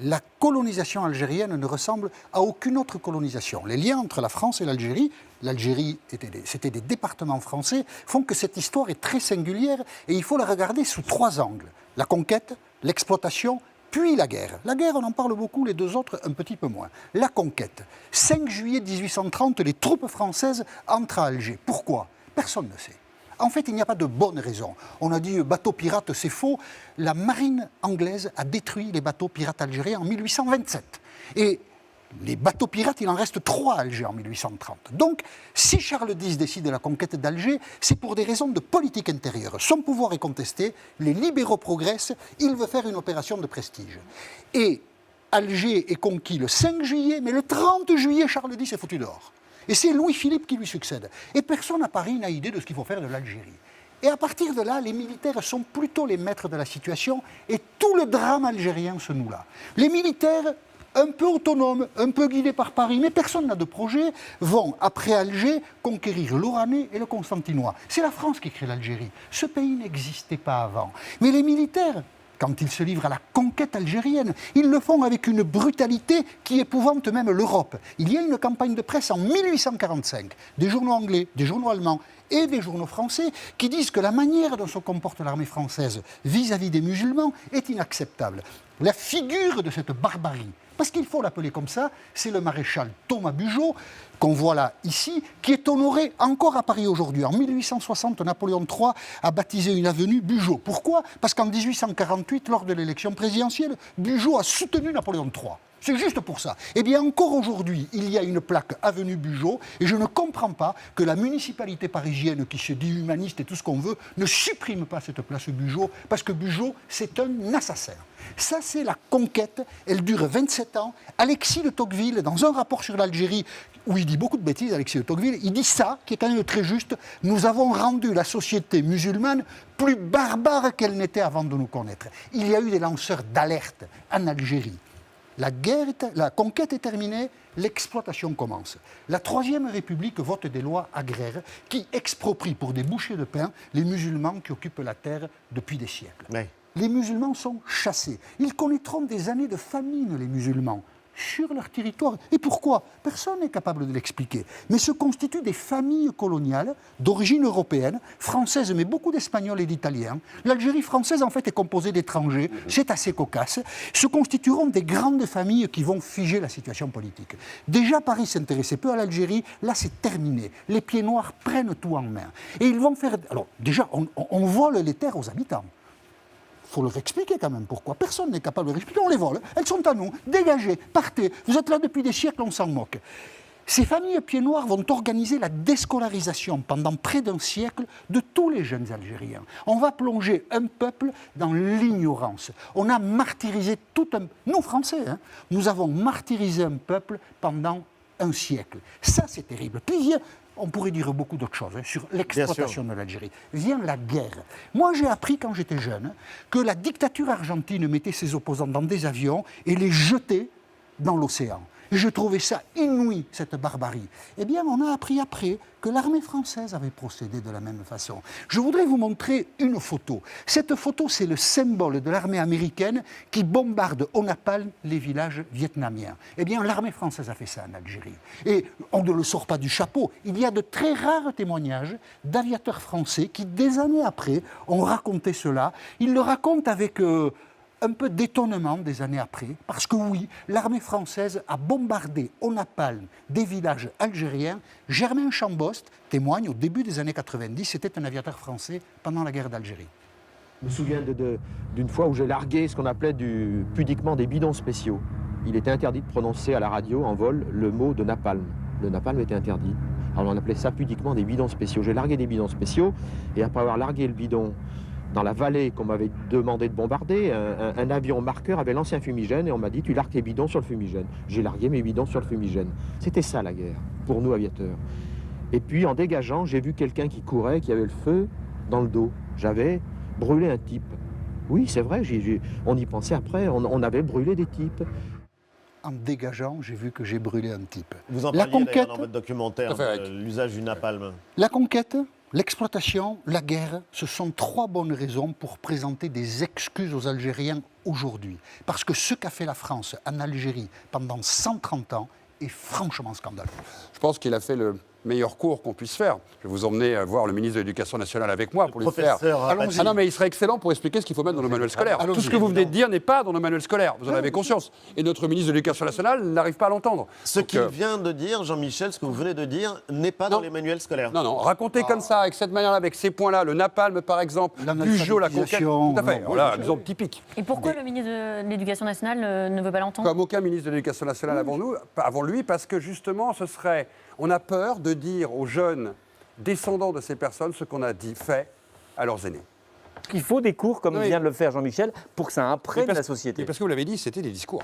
la colonisation algérienne ne ressemble à aucune autre colonisation. Les liens entre la France et l'Algérie c'était des départements français, font que cette histoire est très singulière et il faut la regarder sous 3 angles. La conquête, l'exploitation, puis la guerre. La guerre, on en parle beaucoup, les 2 autres un petit peu moins. La conquête. 5 juillet 1830, les troupes françaises entrent à Alger. Pourquoi ? Personne ne sait. En fait, il n'y a pas de bonne raison. On a dit bateau pirate, c'est faux. La marine anglaise a détruit les bateaux pirates algériens en 1827. Et les bateaux pirates, il en reste 3 à Alger en 1830. Donc, si Charles X décide de la conquête d'Alger, c'est pour des raisons de politique intérieure. Son pouvoir est contesté, les libéraux progressent, il veut faire une opération de prestige. Et Alger est conquis le 5 juillet, mais le 30 juillet, Charles X est foutu dehors. Et c'est Louis-Philippe qui lui succède. Et personne à Paris n'a idée de ce qu'il faut faire de l'Algérie. Et à partir de là, les militaires sont plutôt les maîtres de la situation et tout le drame algérien se noue là. Les militaires, un peu autonomes, un peu guidés par Paris, mais personne n'a de projet, vont, après Alger, conquérir l'Oranais et le Constantinois. C'est la France qui crée l'Algérie. Ce pays n'existait pas avant. Mais les militaires, quand ils se livrent à la conquête algérienne, ils le font avec une brutalité qui épouvante même l'Europe. Il y a une campagne de presse en 1845, des journaux anglais, des journaux allemands et des journaux français qui disent que la manière dont se comporte l'armée française vis-à-vis des musulmans est inacceptable. La figure de cette barbarie, parce qu'il faut l'appeler comme ça, c'est le maréchal Thomas Bugeaud, qu'on voit là, ici, qui est honoré encore à Paris aujourd'hui. En 1860, Napoléon III a baptisé une avenue Bugeaud. Pourquoi ? Parce qu'en 1848, lors de l'élection présidentielle, Bugeaud a soutenu Napoléon III. C'est juste pour ça. Eh bien, encore aujourd'hui, il y a une plaque avenue Bugeaud, et je ne comprends pas que la municipalité parisienne, qui se dit humaniste et tout ce qu'on veut, ne supprime pas cette place Bugeaud, parce que Bugeaud, c'est un assassin. Ça, c'est la conquête. Elle dure 27 ans. Alexis de Tocqueville, dans un rapport sur l'Algérie, où il dit beaucoup de bêtises, Alexis de Tocqueville, il dit ça, qui est quand même très juste. Nous avons rendu la société musulmane plus barbare qu'elle n'était avant de nous connaître. Il y a eu des lanceurs d'alerte en Algérie. La conquête est terminée, l'exploitation commence. La Troisième République vote des lois agraires qui exproprient pour des bouchées de pain les musulmans qui occupent la terre depuis des siècles. Oui. Les musulmans sont chassés. Ils connaîtront des années de famine, les musulmans, sur leur territoire. Et pourquoi ? Personne n'est capable de l'expliquer. Mais se constituent des familles coloniales d'origine européenne, française, mais beaucoup d'Espagnols et d'Italiens. L'Algérie française, en fait, est composée d'étrangers. C'est assez cocasse. Se constitueront des grandes familles qui vont figer la situation politique. Déjà, Paris s'intéressait peu à l'Algérie. Là, c'est terminé. Les pieds noirs prennent tout en main. Et ils vont faire... Alors, déjà, on vole les terres aux habitants. Il faut leur expliquer quand même pourquoi. Personne n'est capable de leur expliquer. On les vole. Elles sont à nous. Dégagez, partez. Vous êtes là depuis des siècles, on s'en moque. Ces familles pieds noirs vont organiser la déscolarisation pendant près d'un siècle de tous les jeunes Algériens. On va plonger un peuple dans l'ignorance. On a martyrisé tout un... Nous, Français, nous avons martyrisé un peuple pendant un siècle. Ça, c'est terrible. Puis on pourrait dire beaucoup d'autres choses sur l'exploitation de l'Algérie. Vient la guerre. Moi, j'ai appris quand j'étais jeune que la dictature argentine mettait ses opposants dans des avions et les jetait dans l'océan. Et je trouvais ça inouï, cette barbarie. Eh bien, on a appris après que l'armée française avait procédé de la même façon. Je voudrais vous montrer une photo. Cette photo, c'est le symbole de l'armée américaine qui bombarde au napalm les villages vietnamiens. Eh bien, l'armée française a fait ça en Algérie. Et on ne le sort pas du chapeau. Il y a de très rares témoignages d'aviateurs français qui, des années après, ont raconté cela. Ils le racontent avec... un peu d'étonnement des années après, parce que oui, l'armée française a bombardé au napalm des villages algériens. Germain Chambost témoigne au début des années 90, c'était un aviateur français pendant la guerre d'Algérie. Je me souviens d'une fois où j'ai largué ce qu'on appelait pudiquement des bidons spéciaux. Il était interdit de prononcer à la radio, en vol, le mot de napalm. Le napalm était interdit. Alors on appelait ça pudiquement des bidons spéciaux. J'ai largué des bidons spéciaux, et après avoir largué le bidon dans la vallée qu'on m'avait demandé de bombarder, un avion marqueur avait lancé un fumigène et on m'a dit « tu largues tes bidons sur le fumigène ». J'ai largué mes bidons sur le fumigène. C'était ça la guerre, pour nous aviateurs. Et puis en dégageant, j'ai vu quelqu'un qui courait, qui avait le feu dans le dos. J'avais brûlé un type. Oui, c'est vrai, on y pensait après, on avait brûlé des types. En dégageant, j'ai vu que j'ai brûlé un type. Vous en parliez d'ailleurs dans votre documentaire, l'usage du napalm. La conquête, L'exploitation, la guerre, ce sont 3 bonnes raisons pour présenter des excuses aux Algériens aujourd'hui. Parce que ce qu'a fait la France en Algérie pendant 130 ans est franchement scandaleux. Je pense qu'il a fait le meilleur cours qu'on puisse faire. Je vais vous emmener voir le ministre de l'Éducation nationale avec moi pour lui faire. Allons-y. Ah non, mais il serait excellent pour expliquer ce qu'il faut mettre dans nos manuels scolaires. allons-y. Tout ce que vous venez de dire n'est pas dans nos manuels scolaires. Vous en avez conscience. Et notre ministre de l'Éducation nationale n'arrive pas à l'entendre. Ce qu'il vient de dire, Jean-Michel, ce que vous venez de dire, n'est pas dans les manuels scolaires. Non, raconter comme ça, avec cette manière-là, avec ces points-là, le napalm par exemple, Peugeot, la conquête, tout à fait. Voilà, exemple typique. Et pourquoi le ministre de l'Éducation nationale ne veut pas l'entendre? Comme aucun ministre de l'Éducation nationale avant lui, parce que justement, on a peur de dire aux jeunes descendants de ces personnes ce qu'on a fait à leurs aînés. Il faut des cours, comme Oui. vient de le faire Jean-Michel, pour que ça imprègne la Mais société. parce que vous l'avez dit, c'était des discours.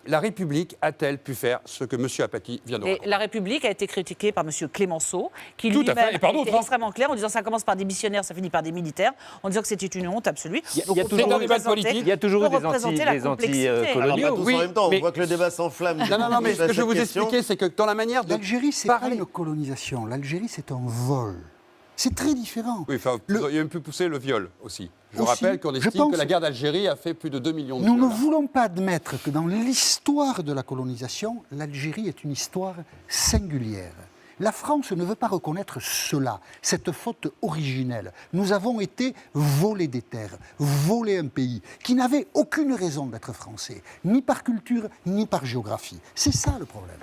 La République a-t-elle pu faire ce que M. Apathy vient de Et raconter? la République a été critiquée par M. Clémenceau, qui Tout à lui-même fait, et par a été d'autres, hein. extrêmement clair en disant ça commence par des missionnaires, ça finit par des militaires, en disant que c'était une honte absolue. Il y a Donc, on toujours peut un débat représenter- politique. Il y a toujours eu on peut des représenter la complexité. Alors, anti-coloniaux. pas tous oui, en même temps, mais- on voit que le débat s'enflamme. Non, mais ce que je vais vous expliquer, c'est que dans la manière de L'Algérie, c'est pas parler... une colonisation. L'Algérie, c'est un vol. C'est très différent. Oui, enfin, vous auriez même pu pousser le viol aussi. Je Aussi, rappelle qu'on je estime pense- que la guerre d'Algérie a fait plus de 2 millions de Nous ne viols. voulons pas admettre que dans l'histoire de la colonisation, l'Algérie est une histoire singulière. La France ne veut pas reconnaître cela, cette faute originelle. Nous avons été volés des terres, volés un pays qui n'avait aucune raison d'être français, ni par culture, ni par géographie. C'est ça le problème.